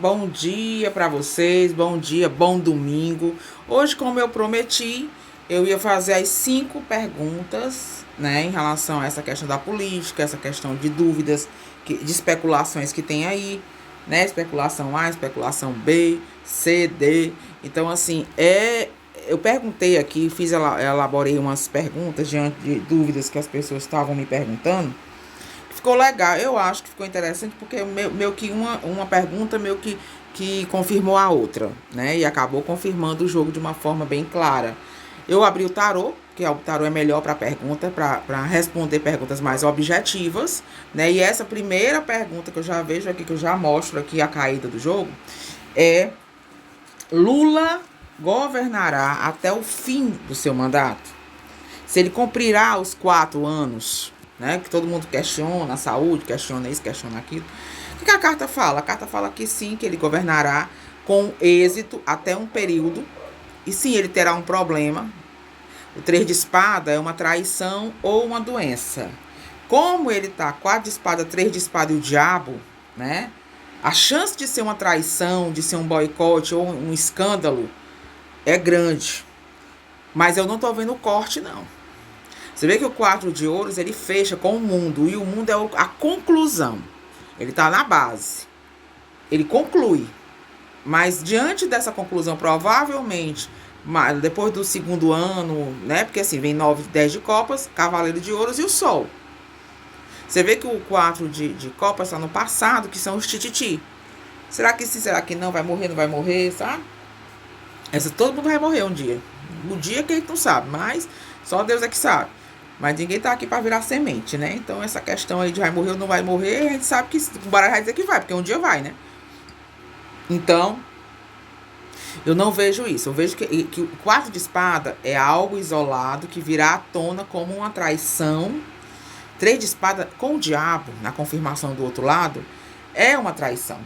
Bom dia para vocês, bom dia, bom domingo. Hoje, como eu prometi, eu ia fazer as 5 perguntas, né, em relação a essa questão da política, essa questão de dúvidas, de especulações que tem aí, né, especulação A, especulação B, C, D. Então, assim, eu perguntei aqui, elaborei umas perguntas diante de dúvidas que as pessoas estavam me perguntando. Ficou legal, eu acho que ficou interessante, porque meio que uma pergunta meio que confirmou a outra, né? E acabou confirmando o jogo de uma forma bem clara. Eu abri o tarô, que o tarô é melhor para pergunta, para responder perguntas mais objetivas, né? E essa primeira pergunta que eu já vejo aqui, que eu já mostro aqui a caída do jogo, é: Lula governará até o fim do seu mandato? Se ele cumprirá os 4 anos, né? Que todo mundo questiona a saúde, questiona isso, questiona aquilo. O que a carta fala? A carta fala que sim, que ele governará com êxito até um período. E sim, ele terá um problema. O 3 de espada é uma traição ou uma doença. Como ele tá 4 de espada, 3 de espada e o diabo, né? A chance de ser uma traição, de ser um boicote ou um escândalo é grande. Mas eu não tô vendo o corte, não. Você vê que o 4 de ouros, ele fecha com o mundo. E o mundo é a conclusão. Ele está na base. Ele conclui. Mas diante dessa conclusão, provavelmente, depois do segundo ano, né? Porque assim, vem 9, 10 de copas, cavaleiro de ouros e o sol. Você vê que o 4 de copas está no passado, que são os tititi. Será que sim, será que não? Vai morrer, não vai morrer, sabe? Todo mundo vai morrer um dia. O dia que a gente não sabe, mas só Deus é que sabe. Mas ninguém tá aqui para virar semente, né? Então, essa questão aí de vai morrer ou não vai morrer, a gente sabe que o baralho vai dizer que vai, porque um dia vai, né? Então, eu não vejo isso. Eu vejo que o 4 de espada é algo isolado que virá à tona como uma traição. 3 de espada com o diabo, na confirmação do outro lado, é uma traição.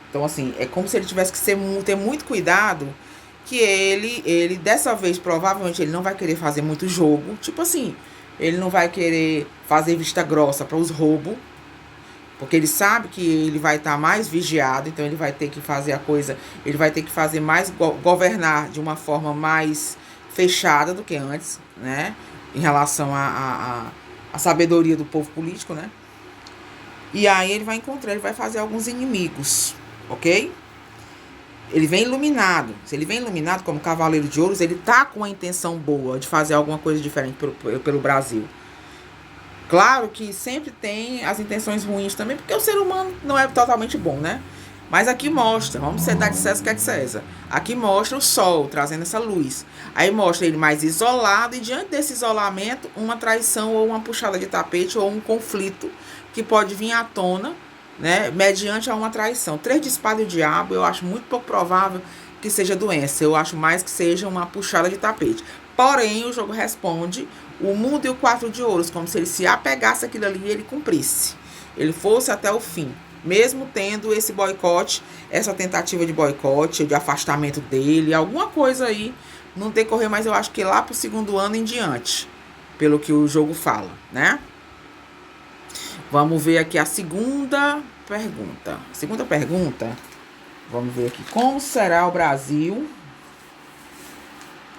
Então, assim, é como se ele tivesse que ter muito cuidado, que ele, dessa vez, provavelmente, ele não vai querer fazer muito jogo. Tipo assim, ele não vai querer fazer vista grossa para os roubos, porque ele sabe que ele vai estar mais vigiado, então ele vai ter que fazer a coisa, ele vai ter que fazer mais, governar de uma forma mais fechada do que antes, né? Em relação a sabedoria do povo político, né? E aí ele vai fazer alguns inimigos, ok? Ele vem iluminado. Se ele vem iluminado como cavaleiro de ouros, ele tá com a intenção boa de fazer alguma coisa diferente pelo Brasil. Claro que sempre tem as intenções ruins também, porque o ser humano não é totalmente bom, né? Mas aqui mostra, vamos dar de César que é de César. Aqui mostra o sol trazendo essa luz. Aí mostra ele mais isolado, e diante desse isolamento, uma traição ou uma puxada de tapete ou um conflito que pode vir à tona, né, mediante a uma traição. 3 de espada e o diabo, eu acho muito pouco provável que seja doença. Eu acho mais que seja uma puxada de tapete. Porém, o jogo responde o mundo e o 4 de ouros, como se ele se apegasse àquilo ali e ele cumprisse. Ele fosse até o fim. Mesmo tendo esse boicote, essa tentativa de boicote, de afastamento dele, alguma coisa aí não decorrer, mas eu acho que lá pro segundo ano em diante, pelo que o jogo fala, né? Vamos ver aqui a segunda pergunta. Segunda pergunta, vamos ver aqui. Como será o Brasil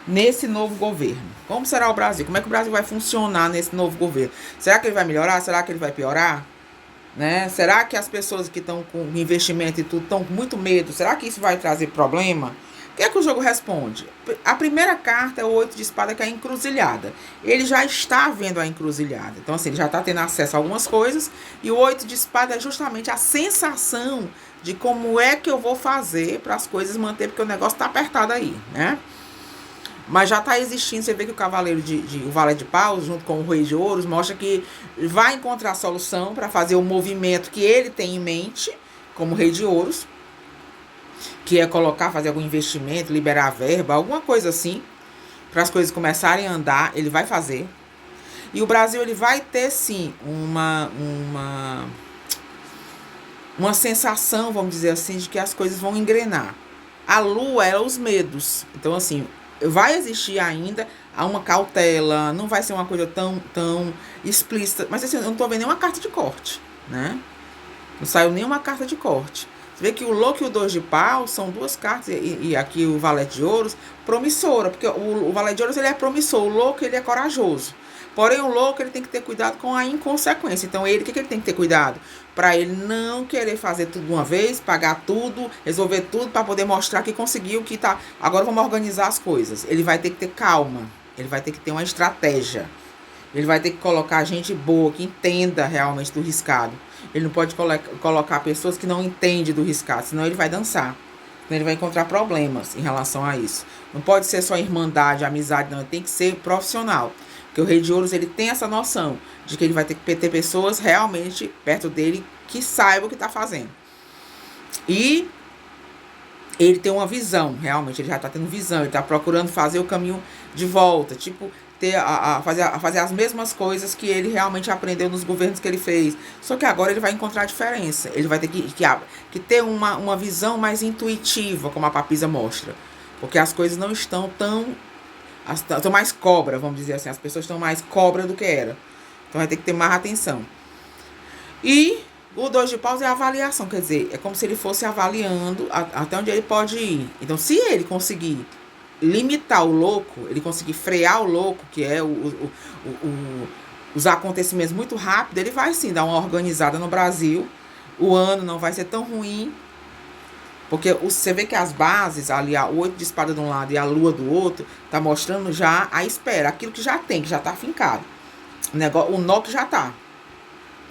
nesse novo governo? Como será o Brasil? Como é que o Brasil vai funcionar nesse novo governo? Será que ele vai melhorar? Será que ele vai piorar? Né? Será que as pessoas que estão com investimento e tudo estão com muito medo? Será que isso vai trazer problema? O que é que o jogo responde? A primeira carta é o 8 de espada, que é a encruzilhada. Ele já está vendo a encruzilhada. Então, assim, ele já está tendo acesso a algumas coisas. E o 8 de espada é justamente a sensação de como é que eu vou fazer para as coisas manter, porque o negócio está apertado aí, né? Mas já está existindo. Você vê que o cavaleiro o Valete de Paus, junto com o Rei de Ouros, mostra que vai encontrar solução para fazer o movimento que ele tem em mente, como Rei de Ouros, que é fazer algum investimento, liberar verba, alguma coisa assim, para as coisas começarem a andar. Ele vai fazer. E o Brasil, ele vai ter, sim, uma sensação, vamos dizer assim, de que as coisas vão engrenar. A lua é os medos. Então, assim, vai existir ainda uma cautela, não vai ser uma coisa tão explícita. Mas assim, eu não tô vendo nenhuma carta de corte, né? Não saiu nenhuma carta de corte. Você vê que o louco e o 2 de paus são duas cartas, e aqui o valete de ouros, promissora, porque o valete de ouros ele é promissor, o louco ele é corajoso. Porém, o louco ele tem que ter cuidado com a inconsequência. Então, ele, o que ele tem que ter cuidado? Para ele não querer fazer tudo de uma vez, pagar tudo, resolver tudo, para poder mostrar que conseguiu, que tá. Agora vamos organizar as coisas. Ele vai ter que ter calma, ele vai ter que ter uma estratégia. Ele vai ter que colocar gente boa, que entenda realmente do riscado. Ele não pode colocar pessoas que não entendem do riscado, senão ele vai dançar. Senão ele vai encontrar problemas em relação a isso. Não pode ser só irmandade, amizade, não. Ele tem que ser profissional. Porque o Rei de Ouros, ele tem essa noção de que ele vai ter que ter pessoas realmente perto dele que saibam o que está fazendo. E ele tem uma visão, realmente, ele já está tendo visão, ele está procurando fazer o caminho de volta, tipo, fazer as mesmas coisas que ele realmente aprendeu nos governos que ele fez. Só que agora ele vai encontrar a diferença, ele vai ter que ter uma visão mais intuitiva, como a Papisa mostra, porque as coisas não estão estão mais cobra, vamos dizer assim, as pessoas estão mais cobra do que era. Então vai ter que ter mais atenção. E o 2 de paus é a avaliação, quer dizer, é como se ele fosse avaliando até onde ele pode ir. Então, se ele conseguir limitar o louco, ele conseguir frear o louco, que é os acontecimentos muito rápido, ele vai sim dar uma organizada no Brasil. O ano não vai ser tão ruim, porque você vê que as bases, ali, o 8 de espada de um lado e a lua do outro, tá mostrando já a espera, aquilo que já tem, que já tá fincado. O nó que já tá,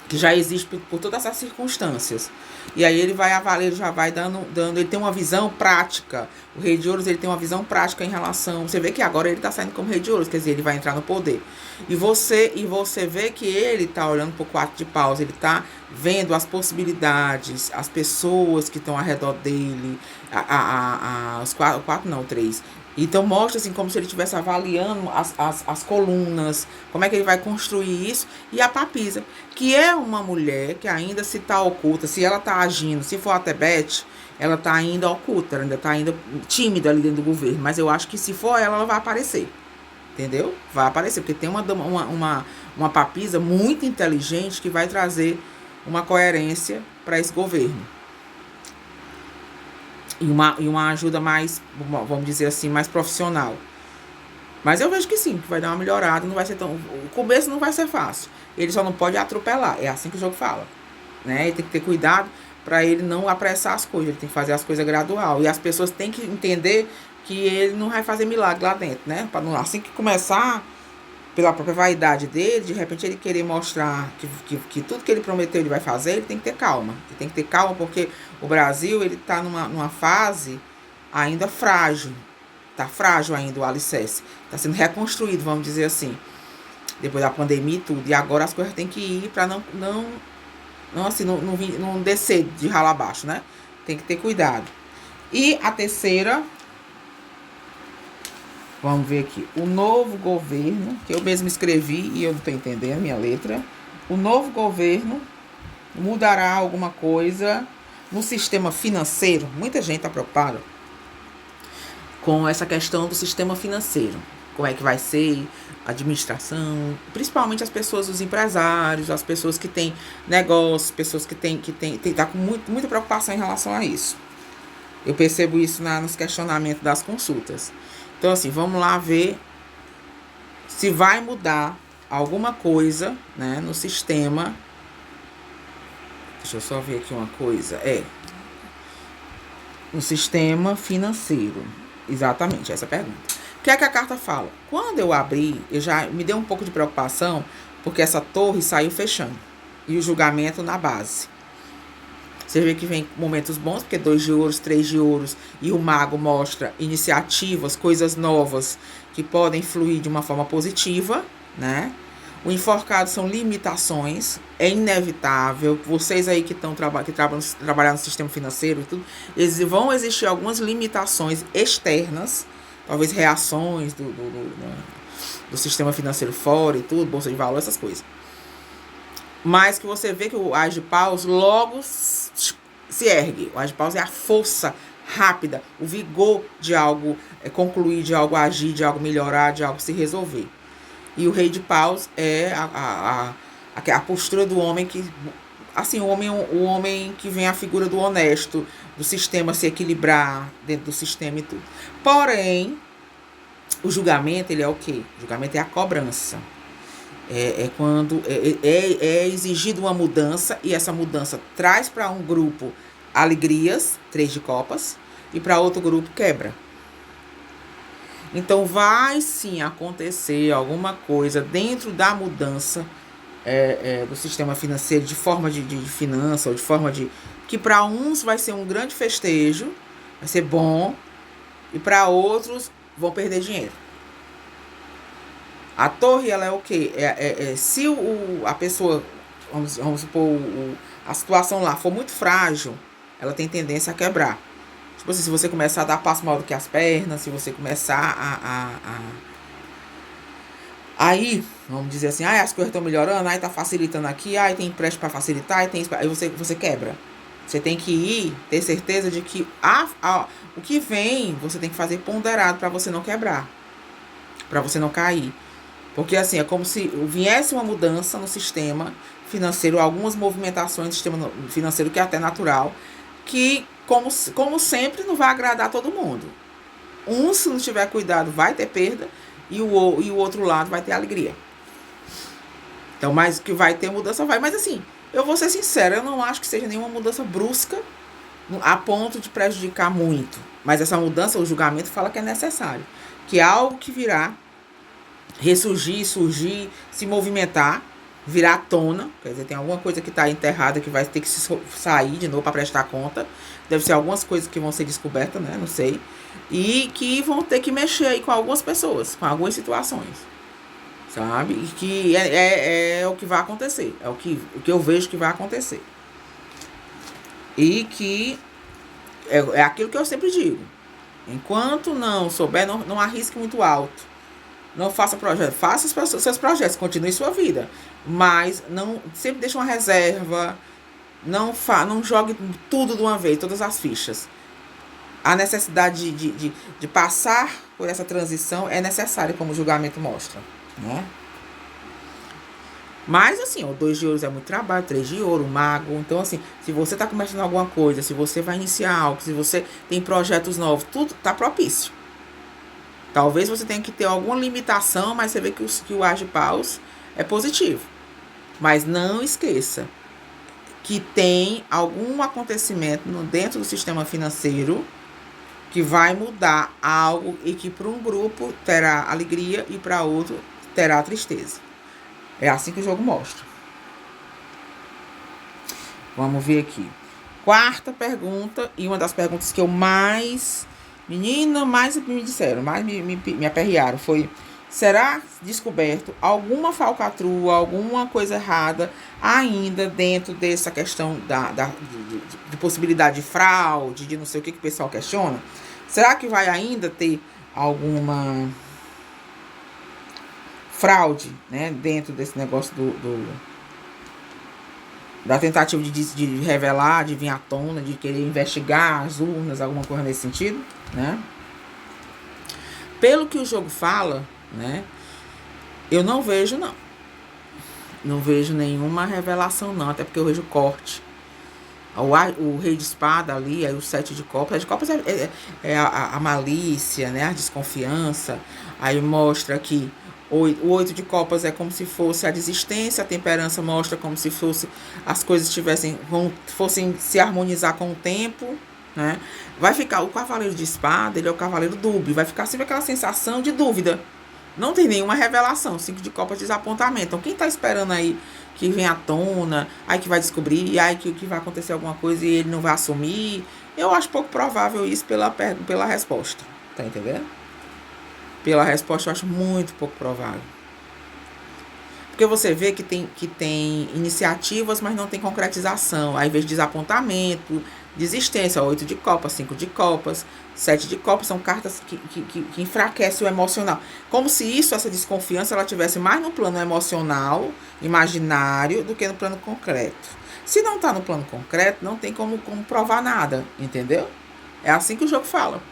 que já existe por todas essas circunstâncias. E aí ele vai avaliar, ele já vai dando, ele tem uma visão prática. O Rei de Ouros, ele tem uma visão prática em relação, você vê que agora ele tá saindo como Rei de Ouros, quer dizer, ele vai entrar no poder. E você vê que ele tá olhando pro 4 de paus, ele tá vendo as possibilidades, as pessoas que estão ao redor dele, os 3. Então mostra assim como se ele estivesse avaliando as colunas, como é que ele vai construir isso. E a Papisa, que é uma mulher que ainda se está oculta, se ela está agindo, se for a Tebete, ela está ainda oculta, ela ainda está ainda tímida ali dentro do governo. Mas eu acho que se for ela vai aparecer. Entendeu? Vai aparecer, porque tem uma Papisa muito inteligente que vai trazer uma coerência para esse governo. E uma ajuda mais, vamos dizer assim, mais profissional. Mas eu vejo que sim, que vai dar uma melhorada, não vai ser tão... O começo não vai ser fácil. Ele só não pode atropelar, é assim que o jogo fala. Né? Ele tem que ter cuidado para ele não apressar as coisas, ele tem que fazer as coisas gradual. E as pessoas têm que entender que ele não vai fazer milagre lá dentro, né? Para não, assim que começar, pela própria vaidade dele, de repente ele querer mostrar que tudo que ele prometeu ele vai fazer, ele tem que ter calma. Ele tem que ter calma porque o Brasil, ele está numa fase ainda frágil. Está frágil ainda o alicerce. Está sendo reconstruído, vamos dizer assim. Depois da pandemia e tudo. E agora as coisas têm que ir para não descer de ralo abaixo, né? Tem que ter cuidado. E a terceira... Vamos ver aqui. O novo governo, que eu mesmo escrevi e eu não estou entendendo a minha letra. O novo governo mudará alguma coisa no sistema financeiro. Muita gente está preocupada com essa questão do sistema financeiro. Como é que vai ser a administração, principalmente as pessoas, os empresários, as pessoas que têm negócios, pessoas que tá com muita preocupação em relação a isso. Eu percebo isso nos questionamentos das consultas. Então, assim, vamos lá ver se vai mudar alguma coisa, né, no sistema. Deixa eu só ver aqui uma coisa. No sistema financeiro. Exatamente, essa pergunta. O que é que a carta fala? Quando eu abri, eu já me deu um pouco de preocupação, porque essa torre saiu fechando. E o julgamento na base. Você vê que vem momentos bons, porque 2 de ouros, 3 de ouros, e o mago mostra iniciativas, coisas novas, que podem fluir de uma forma positiva, né? O enforcado são limitações, é inevitável. Vocês aí que estão trabalhando no sistema financeiro e tudo, vão existir algumas limitações externas, talvez reações do sistema financeiro fora e tudo, bolsa de valor, essas coisas. Mas que você vê que o As de Paus logo se ergue. O As de Paus é a força rápida, o vigor de algo concluir, de algo agir, de algo melhorar, de algo se resolver. E o Rei de Paus é a postura do homem que assim, o homem que vem a figura do honesto, do sistema se equilibrar dentro do sistema e tudo. Porém, o julgamento, ele é o quê? O julgamento é a cobrança. É quando é exigido uma mudança, e essa mudança traz para um grupo alegrias, 3 de copas, e para outro grupo quebra. Então vai sim acontecer alguma coisa dentro da mudança do sistema financeiro, de forma de finança, ou de forma de... que para uns vai ser um grande festejo, vai ser bom, e para outros vão perder dinheiro. A torre, ela é o quê? Se a pessoa, vamos supor, a situação lá for muito frágil, ela tem tendência a quebrar. Tipo assim, se você começar a dar passo maior do que as pernas, se você começar aí, vamos dizer assim, as coisas estão melhorando, aí tá facilitando aqui, aí tem empréstimo para facilitar, aí você quebra. Você tem que ir, ter certeza de que o que vem, você tem que fazer ponderado para você não quebrar, para você não cair. Porque assim, é como se viesse uma mudança no sistema financeiro, algumas movimentações do sistema financeiro, que é até natural, que, como sempre, não vai agradar todo mundo. Se não tiver cuidado, vai ter perda, e o outro lado vai ter alegria. Então, mas que vai ter mudança, vai. Mas assim, eu vou ser sincera, eu não acho que seja nenhuma mudança brusca a ponto de prejudicar muito. Mas essa mudança, o julgamento fala que é necessário. Que é algo que virá ressurgir, surgir, se movimentar, virar à tona. Quer dizer, tem alguma coisa que está enterrada que vai ter que sair de novo para prestar conta. Deve ser algumas coisas que vão ser descobertas, né? Não sei. E que vão ter que mexer aí com algumas pessoas, com algumas situações. Sabe? E que é o que vai acontecer. É o que eu vejo que vai acontecer. E que é aquilo que eu sempre digo. Enquanto não souber, não arrisque muito alto. Não faça projeto, faça os seus projetos, continue sua vida. Mas não, sempre deixe uma reserva, não jogue tudo de uma vez, todas as fichas. A necessidade de passar por essa transição é necessária, como o julgamento mostra, né? Mas assim, o 2 de ouros é muito trabalho, 3 de ouro, o mago. Então assim, se você está começando alguma coisa, se você vai iniciar algo, se você tem projetos novos, tudo está propício. Talvez você tenha que ter alguma limitação, mas você vê que o As de Paus é positivo. Mas não esqueça que tem algum acontecimento dentro do sistema financeiro que vai mudar algo, e que para um grupo terá alegria e para outro terá tristeza. É assim que o jogo mostra. Vamos ver aqui. 4ª pergunta, e uma das perguntas que eu mais... Menina, mais me disseram, mais me aperrearam, foi: será descoberto alguma falcatrua, alguma coisa errada ainda dentro dessa questão de possibilidade de fraude, de não sei o que o pessoal questiona? Será que vai ainda ter alguma fraude, né, dentro desse negócio da tentativa de revelar, de vir à tona, de querer investigar as urnas, alguma coisa nesse sentido, né? Pelo que o jogo fala, né, eu não vejo, não. Não vejo nenhuma revelação, não, até porque eu vejo corte. O rei de espada ali, aí o 7 de copas. 7 de copas é a malícia, né, a desconfiança. Aí mostra que o 8 de copas é como se fosse a desistência, a temperança mostra como se fosse as coisas fossem se harmonizar com o tempo, né? Vai ficar o cavaleiro de espada, ele é o cavaleiro dúbio, vai ficar sempre aquela sensação de dúvida. Não tem nenhuma revelação. 5 de copas, desapontamento. Então, quem tá esperando aí que vem à tona, aí que vai descobrir, aí que vai acontecer alguma coisa e ele não vai assumir, eu acho pouco provável isso pela resposta. Tá entendendo? Pela resposta, eu acho muito pouco provável. Porque você vê que tem iniciativas, mas não tem concretização. Aí, vez de desapontamento, desistência, 8 de copas, 5 de copas, 7 de copas, são cartas que enfraquecem o emocional. Como se essa desconfiança, ela estivesse mais no plano emocional, imaginário, do que no plano concreto. Se não está no plano concreto, não tem como provar nada, entendeu? É assim que o jogo fala.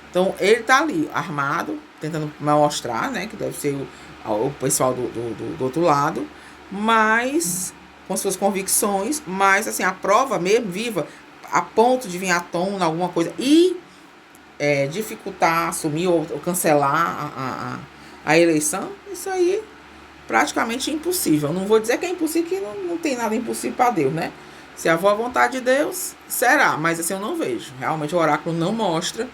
Então, ele tá ali, armado, tentando mostrar, né, que deve ser o pessoal do outro lado, mas com suas convicções, mas assim, a prova mesmo viva, a ponto de vir à tona alguma coisa e dificultar, assumir ou cancelar a eleição, isso aí praticamente impossível. Não vou dizer que é impossível, que não tem nada impossível para Deus, né? Se a vontade de Deus, será, mas assim eu não vejo. Realmente o oráculo não mostra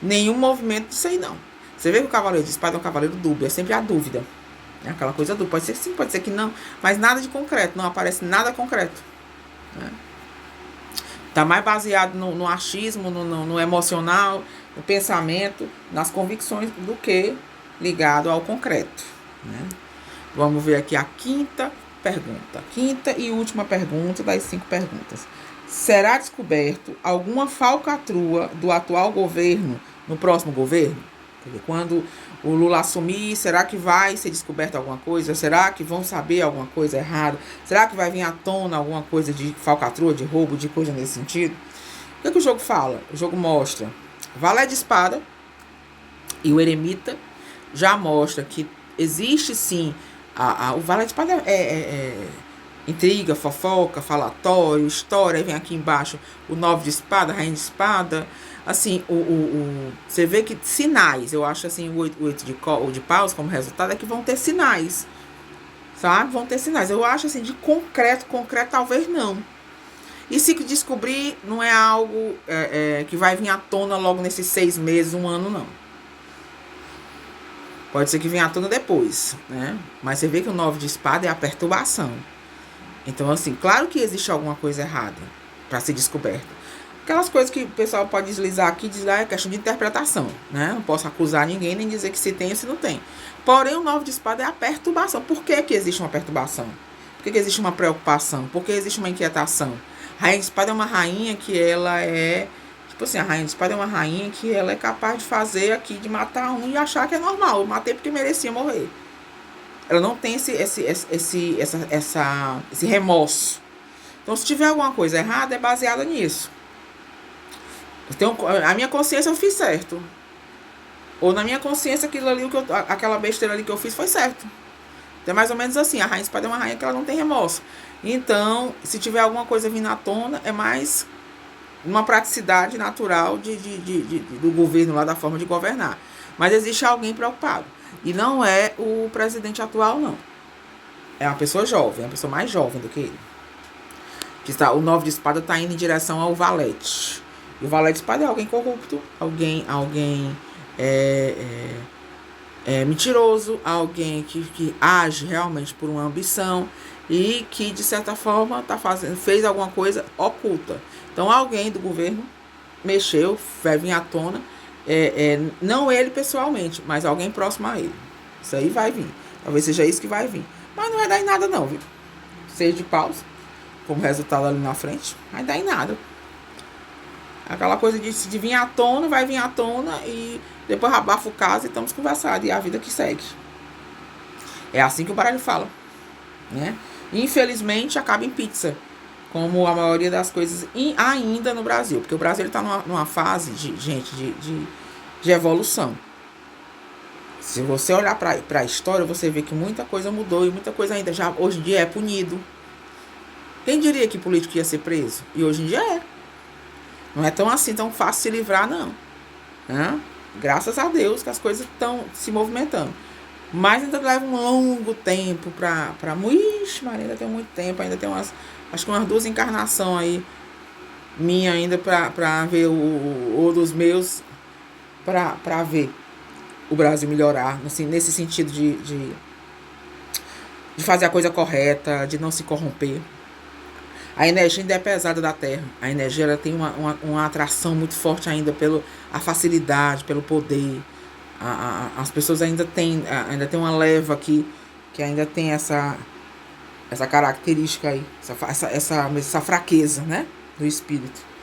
nenhum movimento disso aí, não. Você vê que o cavaleiro de espada é um cavaleiro dúbio, é sempre a dúvida. É aquela coisa dúbia, pode ser que sim, pode ser que não, mas nada de concreto, não aparece nada concreto. Né? Tá mais baseado no achismo, no emocional, no pensamento, nas convicções, do que ligado ao concreto. Né? Vamos ver aqui a quinta pergunta. Quinta e última pergunta das 5 perguntas. Será descoberto alguma falcatrua do atual governo no próximo governo? Quando o Lula assumir, será que vai ser descoberta alguma coisa? Será que vão saber alguma coisa errada? Será que vai vir à tona alguma coisa de falcatrua, de roubo, de coisa nesse sentido? O que o jogo fala? O jogo mostra Valé de Espada e o Eremita já mostra que existe sim o Valé de Espada intriga, fofoca, falatório, história. Aí vem aqui embaixo o 9 de espada, rainha de espada. Assim, você vê que sinais, eu acho assim, o 8 de paus como resultado é que vão ter sinais, sabe? Vão ter sinais. Eu acho assim, de concreto talvez não. E se descobrir, não é algo que vai vir à tona logo nesses 6 meses, 1 ano, não. Pode ser que venha à tona depois, né? Mas você vê que o 9 de espada é a perturbação. Então, assim, claro que existe alguma coisa errada para ser descoberta. Aquelas coisas que o pessoal pode deslizar aqui, é questão de interpretação, né? Não posso acusar ninguém, nem dizer que se tem ou se não tem. Porém, o 9 de espada é a perturbação. Por que existe uma perturbação? Por que existe uma preocupação? Por que existe uma inquietação? A rainha de espada é uma rainha que ela é... Tipo assim, a rainha de espada é uma rainha que ela é capaz de fazer aqui, de matar um e achar que é normal. Eu matei porque merecia morrer. Ela não tem esse remorso. Então, se tiver alguma coisa errada, é baseada nisso. Então, a minha consciência eu fiz certo. Ou na minha consciência aquela besteira ali que eu fiz foi certo. Então, é mais ou menos assim. A rainha de espada é uma rainha que ela não tem remorso. Então, se tiver alguma coisa vindo à tona, é mais uma praticidade natural do governo lá, da forma de governar. Mas existe alguém preocupado. E não é o presidente atual, não. É uma pessoa jovem, uma pessoa mais jovem do que ele. O 9 de espada está indo em direção ao valete. E o valete de espada é alguém corrupto, alguém mentiroso, alguém que age realmente por uma ambição e que, de certa forma, fez alguma coisa oculta. Então, alguém do governo mexeu, vai vir à tona. Não ele pessoalmente, mas alguém próximo a ele. Isso aí vai vir. Talvez seja isso que vai vir. Mas não vai dar em nada não, viu? 6 de paus, como resultado ali na frente, vai dar em nada. Aquela coisa de vir à tona, vai vir à tona e depois abafa o caso e estamos conversando. E é a vida que segue. É assim que o baralho fala, né? Infelizmente, acaba em pizza, como a maioria das coisas ainda no Brasil. Porque o Brasil está numa fase, de evolução. Se você olhar para a história, você vê que muita coisa mudou e muita coisa ainda já hoje em dia é punido. Quem diria que político ia ser preso? E hoje em dia é. Não é tão assim, tão fácil se livrar, não. Graças a Deus que as coisas estão se movimentando. Mas ainda leva um longo tempo para Ixi, Maria, ainda tem muito tempo. Ainda tem acho que umas 2 encarnações aí minha ainda para ver ou dos meus para ver o Brasil melhorar, assim, nesse sentido de fazer a coisa correta, de não se corromper. A energia ainda é pesada da Terra. A energia ela tem uma atração muito forte ainda pela facilidade, pelo poder. As pessoas ainda tem uma leva aqui que ainda tem essa característica aí, essa fraqueza, né, do espírito.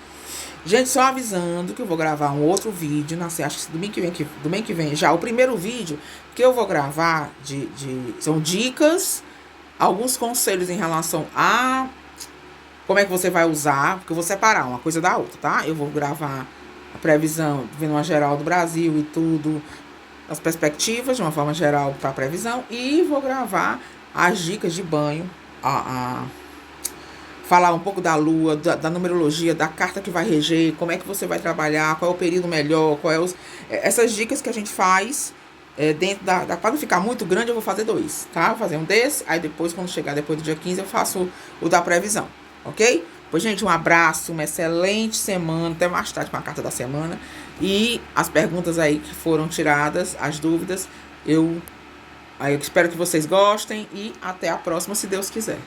Gente, só avisando que eu vou gravar um outro vídeo, acho que domingo que vem já. O primeiro vídeo que eu vou gravar são dicas, alguns conselhos em relação a como é que você vai usar, porque eu vou separar uma coisa da outra, tá? Eu vou gravar a previsão, vendo uma geral do Brasil e tudo, as perspectivas de uma forma geral para a previsão, e vou gravar as dicas de banho, falar um pouco da lua, da numerologia, da carta que vai reger, como é que você vai trabalhar, qual é o período melhor, essas dicas que a gente faz dentro para não ficar muito grande, eu vou fazer 2, tá? Vou fazer um desse, aí depois, quando chegar depois do dia 15, eu faço o da previsão, ok? Pois, gente, um abraço, uma excelente semana, até mais tarde com a carta da semana, e as perguntas aí que foram tiradas, as dúvidas, eu espero que vocês gostem, e até a próxima, se Deus quiser.